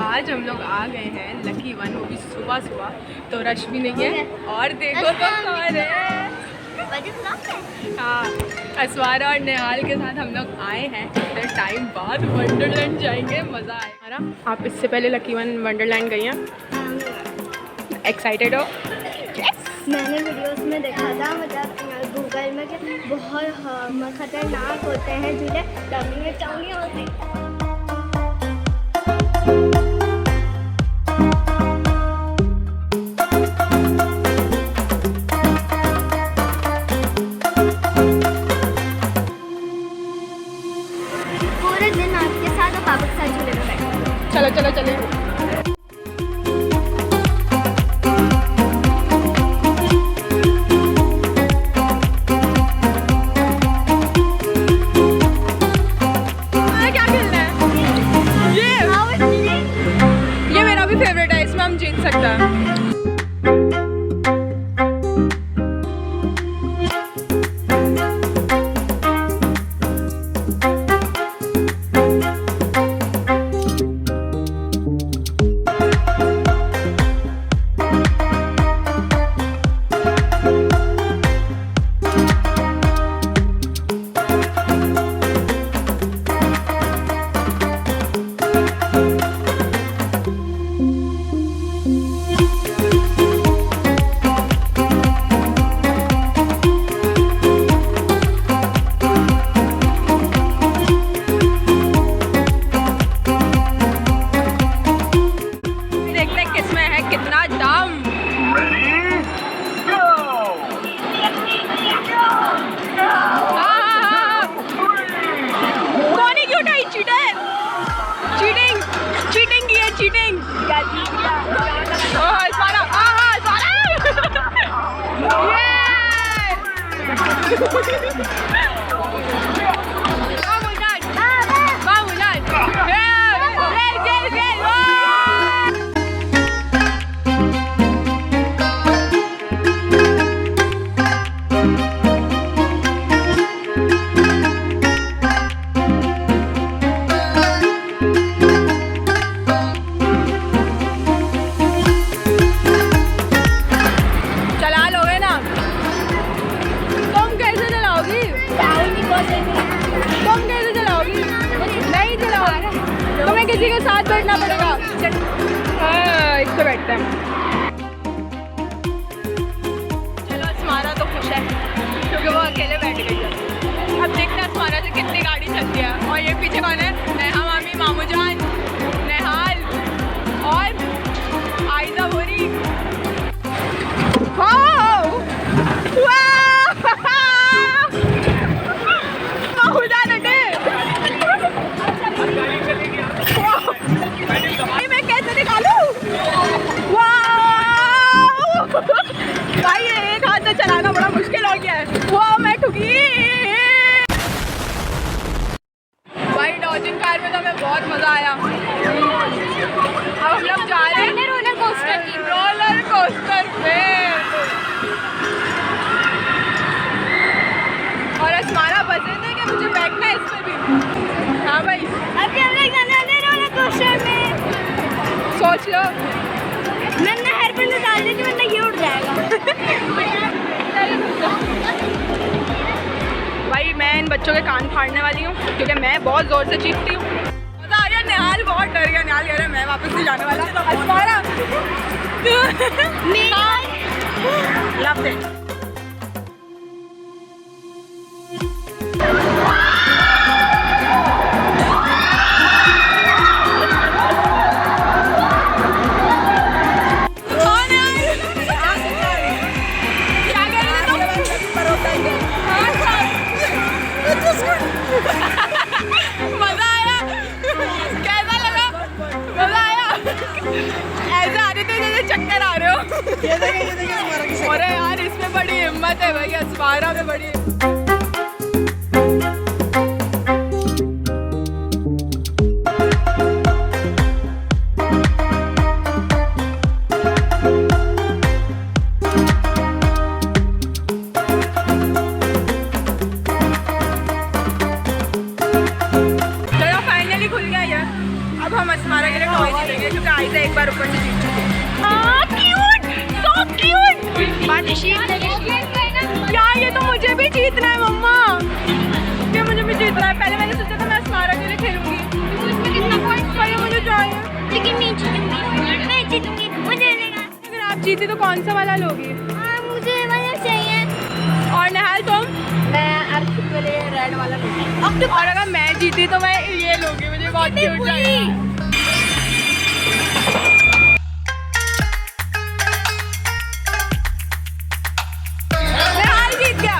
आज हम लोग आ गए हैं लकी वन, वो भी सुबह सुबह, तो रश भी नहीं है। और देखो तो कौन है। हाँ, अस्वारा और नेहाल के साथ हम लोग आए हैं इतने टाइम बाद वंडरलैंड जाएंगे, मज़ा आएगा। आप इससे पहले लकी वन वंडरलैंड गई हैं? एक्साइटेड हो? मैंने वीडियोस में देखा था, मतलब गूगल में, कि बहुत खतरनाक होते हैं झूले, तभी मैं चाहूँगी होते। पूरे दिन आपके साथ और पापा के साथ झूले में बैठे। चलो चलो चले। फेवरेट है, इसमें हम जीत सकते हैं। किसी के साथ बैठना पड़ेगा। इस पे बैठते हैं। चलो, अस्मारा तो खुश है क्योंकि वो अकेले बैठ गई है। अब देखते हैं अस्मारा से कितनी गाड़ी चलती है। और ये पीछे कौन है? नेहा मामी, मामू जान, नेहाल और आयजा बोरी। भाई एक हाथ से चलाना बड़ा मुश्किल हो गया है। वो मैं ठुकी। भाई डॉजिंग कार में तो हमें बहुत मजा आया। अब हम लोग जा रहे हैं रोलर कोस्टर पे। और अस्मारा बजे थे कि मुझे बैठना है इस पे भी। हाँ भाई, अभी हम लोग जाने वाले रोलर कोस्टर में। सोच लो, मैंने हेयर बैंड डाल दी थी, वरना ये उड़ जाएगा। भाई मैं इन बच्चों के कान फाड़ने वाली हूँ क्योंकि मैं बहुत जोर से चीखती हूँ। मजा आ गया। नेहाल बहुत डर गया। नेहाल कह रहा है मैं वापस नहीं जाने वाला। Asmara love it. मजा आया? कैसा लगा? मजा आया? ऐसे आ रहे थे जैसे चक्कर आ रहे हो। अरे यार, इसमें बड़ी हिम्मत है भाई, अस्मारा में बड़ी। अब हम अस्मारा के लिए टॉय जीतेंगे क्योंकि आयशा एक बार ऊपर से जीत चुकी है। हाँ क्यूट, सो क्यूट। बात यार ये तो मुझे भी जीतना है मम्मा, ये मुझे भी जीतना है। पहले मैंने सोचा था मैं अस्मारा के लिए खेलूंगी, इसमें कितना पॉइंट चाहिए मुझे चाहिए, लेकिन मैं जीतूंगी, मुझे मिलेगा। अगर आप जीती तो कौन सा वाला लोगी? मुझे वाला चाहिए। और निहाल तुम? मैं अर्पित वाले रेड वाला लूँगी। और अगर मैं जीती तो मैं ये लूँगी, मुझे बहुत क्यूट चाहिए। निहाल जीत गया।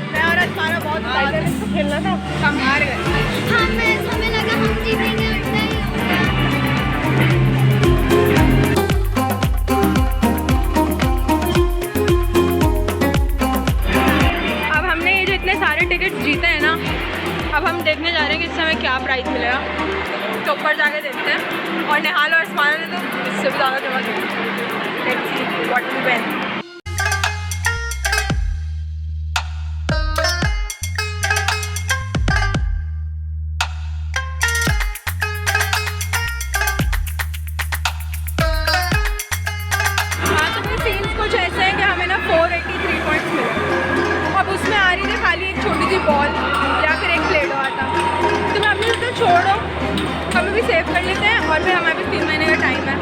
मैं और अस्मारा बहुत खेलना था, हम हार गए। हमें लगा हम जीतेंगे। अब हमने ये जो इतने सारे टिकट जीते हैं ना, अब हम देखने जा रहे हैं कि इससे हमें क्या प्राइस मिलेगा। तो ऊपर जाके देखते हैं। और निहाल और अस्मारा ने तो इससे भी ज़्यादा जमा किया। Let's see what we win. कुछ ऐसे है कि हमें ना 483 पॉइंट्स मिले। अब उसमें आ रही थी खाली एक छोटी सी बॉल या फिर एक प्लेडो आता। तो मैं अपने तो छोड़ो, हमें भी सेव कर लेते हैं और फिर हमारे पास 3 महीने का टाइम है।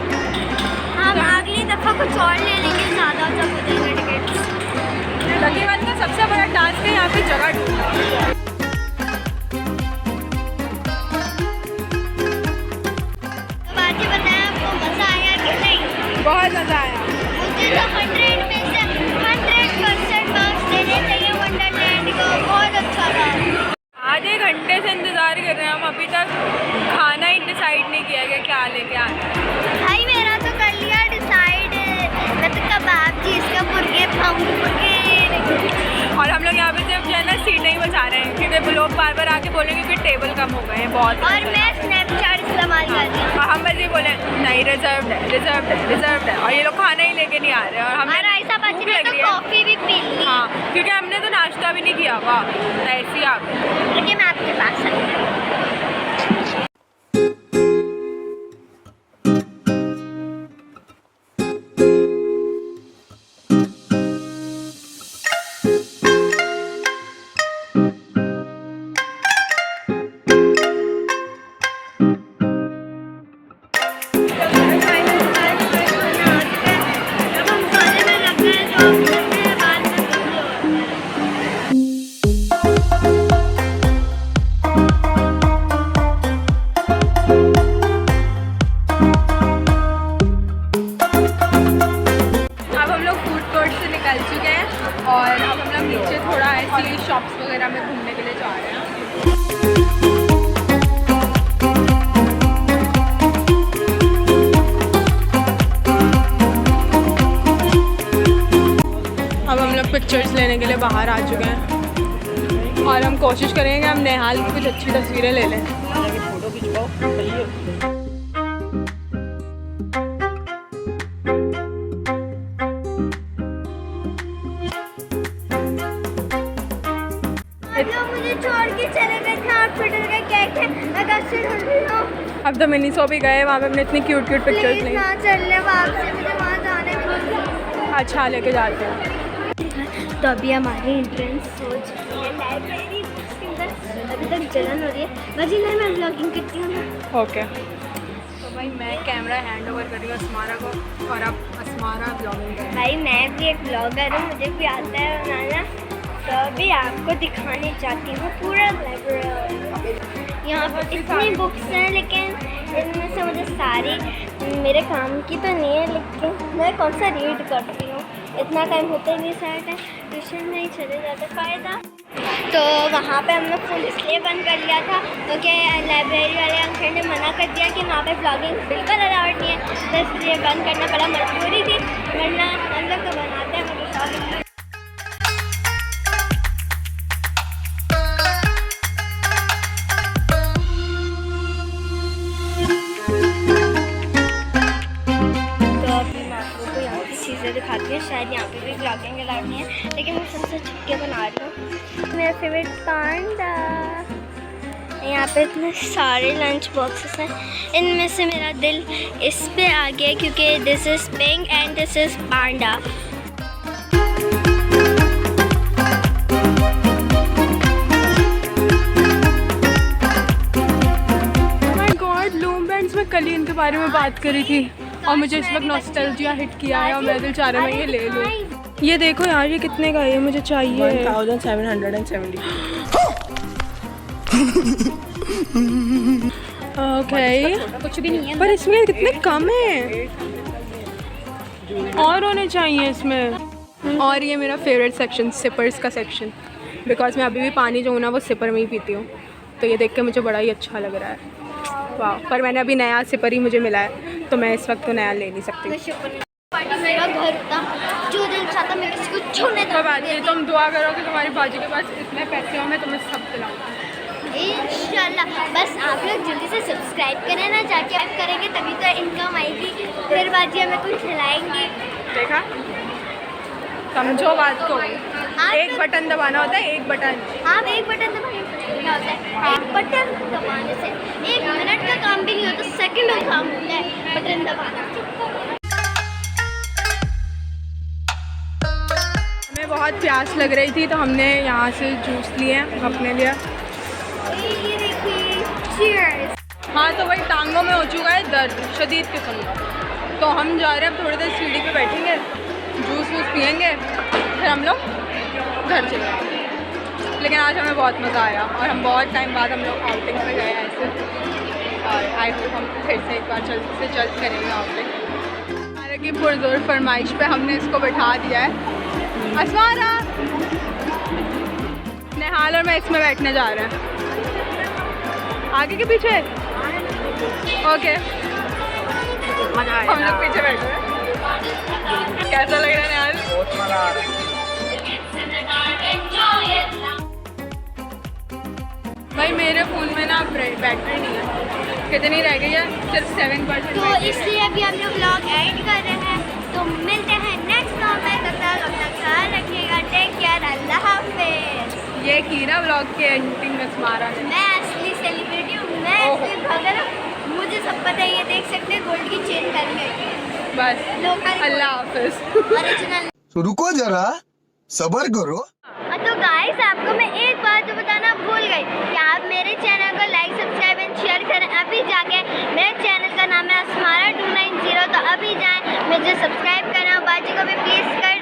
हम अगली दफ़ा कुछ और ले लेंगे, ज़्यादा जब हो जाएंगे टिकट्स। लकी वन का सबसे बड़ा टास्क है यहाँ पे जगह ढूंढना। तो बात बताएं, आपको मज़ा आया कि नहीं? बहुत मज़ा आया। मुझे तो 100 में से 100% मार्क्स देने चाहिए वंडरलैंड को, बहुत अच्छा था। आधे घंटे से इंतज़ार कर रहे हैं हम, अभी तक खाना ही डिसाइड नहीं किया कि क्या लेके आना है। भाई मेरा तो कर लिया डिसाइड, मैं तो कबाब चीज़ का मुर्गे खाऊंगी। और हम लोग यहाँ पे सिर्फ जो है ना सीट नहीं बचा रहे हैं क्योंकि लोग बार बार आके बोलेंगे कि टेबल कम हो गए हैं बहुत। और मैं स्नैपचैट इस्तेमाल कर रही हूँ। हम बस ये बोले नहीं रिजर्व्ड है, रिजर्व्ड है, रिजर्व्ड है। और ये लोग खाना ही लेके नहीं आ रहे हैं। और हमें ऐसा बच रहा है तो कॉफ़ी भी पी ली। हाँ क्योंकि हमने तो नाश्ता भी नहीं किया हुआ, ऐसे ही आ गए। लेकिन मैं आपके पास और अब हम लोग नीचे थोड़ा ऐसी शॉप्स वगैरह में घूमने के लिए जा रहे हैं। अब हम लोग पिक्चर्स लेने के लिए बाहर आ चुके हैं और हम कोशिश करेंगे हम निहाल की कुछ अच्छी तस्वीरें ले लें। फोटो खिंचवाओ। मुझे छोड़ के चले गए थे हॉस्पिटल का केक है, अब तो मिनी सो भी गए, वहाँ पे अपने इतनी क्यूट पिक्चर्स ली। चलने वापस मुझे वहाँ जाने। अच्छा लेके जाते हैं। तो अभी हमारी एंट्रेंस हो चुकी है लाइब्रेरी, अभी तक जलन हो रही है। वजी नहीं मैं ब्लॉगिंग करती हूँ ना। ओके तो भाई मैं कैमरा हैंड ओवर कर रही हूँ अस्मारा को और अब अस्मारा ब्लॉगिंग कर। भाई मैं भी एक ब्लॉगर हूँ, मुझे भी आता है बनाना। तो अभी आपको दिखाने जाती हूँ पूरा लाइब्रेरी। यहाँ पर इतनी बुक्स हैं लेकिन इनमें से मुझे सारी मेरे काम की तो नहीं है, लेकिन मैं कौन सा रीड करती हूँ, इतना टाइम होता ही नहीं सारा टाइम ट्यूशन में ही चले जाते फ़ायदा। तो वहाँ पे हमने फ़ोन इसलिए बंद कर लिया था क्योंकि लाइब्रेरी वाले अंकल ने मना कर दिया कि वहाँ पे ब्लॉगिंग बिल्कुल अलाउड नहीं है, तो इसलिए बंद करना पड़ा, मजबूरी थी, वरना हम लोग तो बनाते हैं मुझे शौक। दिखाती है, शायद यहाँ पे भी ब्लॉगिंग अलाउड नहीं है, लेकिन मैं सबसे छुप के बना रही हूँ। मेरा फेवरेट पांडा। यहाँ पे इतने सारे लंच बॉक्सेस हैं, इनमें से मेरा दिल इस पे आ गया क्योंकि this is pink and this is Panda. My God, loom bands में कल ही इनके बारे में बात करी थी और मुझे इस वक्त नॉस्टैल्जिया हिट किया है और मेरा दिल चाह रहा है मैं ये ले लूँ। ये देखो यार, ये कितने का है, मुझे चाहिए 1770। ओके, कुछ भी नहीं है पर इसमें कितने कम है, और होने चाहिए इसमें। और ये मेरा फेवरेट सेक्शन, सिपर्स का सेक्शन, बिकॉज मैं अभी भी पानी जो हूँ ना वो सिपर में ही पीती हूँ, तो ये देख के मुझे बड़ा ही अच्छा लग रहा है। वाह, पर मैंने अभी नया सिपर ही मुझे मिला है तो मैं इस वक्त तो नया ले नहीं सकती। पार्टी मेरा घर होता, जो दिल चाहता मैं किसी को छूने कोई बात नहीं, तुम दुआ करो कि तुम्हारी बाजी के पास इतने पैसे हो, मैं तुम्हें सब दिलाऊंगी इंशाल्लाह। बस आप लोग जल्दी से सब्सक्राइब करें ना, जाके आप करेंगे तभी तो इनकम आएगी, फिर बाजी हमें कुछ खिलाएंगे। देखा, समझो बात को, एक बटन दबाना होता है, एक बटन। आप एक बटन दबाने से क्या होता है, एक बटन दबाने से 1 मिनट का काम भी नहीं होता, सेकंड का काम होता है बटन दबाना। हमें बहुत प्यास लग रही थी तो हमने यहाँ से जूस लिए अपने लिए। ये देखिए, चीयर्स। हाँ, तो वही टांगों में हो चुका है दर्द, शदीद किस्म का, तो हम जा रहे हैं, अब थोड़ी देर सीढ़ी पे बैठेंगे, जूस वूस पियेंगे, फिर हम लोग घर चले जाएंगे। लेकिन आज हमें बहुत मज़ा आया और हम बहुत टाइम बाद हम लोग आउटिंग पे गए हैं ऐसे, और आई होप हम फिर से एक बार जल्द से जल्द करेंगे आउटिंग। हालांकि पुरजोर फरमाइश पे हमने इसको बैठा दिया है, असमारा, निहाल और मैं इसमें बैठने जा रहे हैं, आगे के पीछे। ओके, हम लोग पीछे बैठे हैं। कैसा लग रहा है निहाल? बहुत मजा आ रहा है। भाई मेरे फ़ोन में ना बैटरी नहीं है, कितनी रह गई है, सिर्फ 7%। तो इसलिए अभी हम लोग व्लॉग एंड कर रहे हैं, तो मिलते हैं नेक्स्ट व्लॉग में, तब तक अपना ख्याल रखिएगा, टेक केयर, अल्लाह हाफिज़। ये की ना व्लॉग के एंडिंग में स्मारा ने। मैं असली सेलिब्रिटी हूँ, मैं असली ब्लॉगर हूँ, मुझे सब पता है, ये देख सकते हैं गोल्ड की चेन पहन गई बस, लोकल अल्लाह हाफिज़। ओरिजिनल। तो रुको जरा, सबर करो। तो गाइस, आपको मैं एक बात जो बताना भूल गई कि आप मेरे चैनल को लाइक, सब्सक्राइब एंड शेयर करें अभी जाके। मेरे चैनल का नाम है असमारा 290, तो अभी जाएं, मुझे सब्सक्राइब करें और बाजी को भी प्लीज़ कर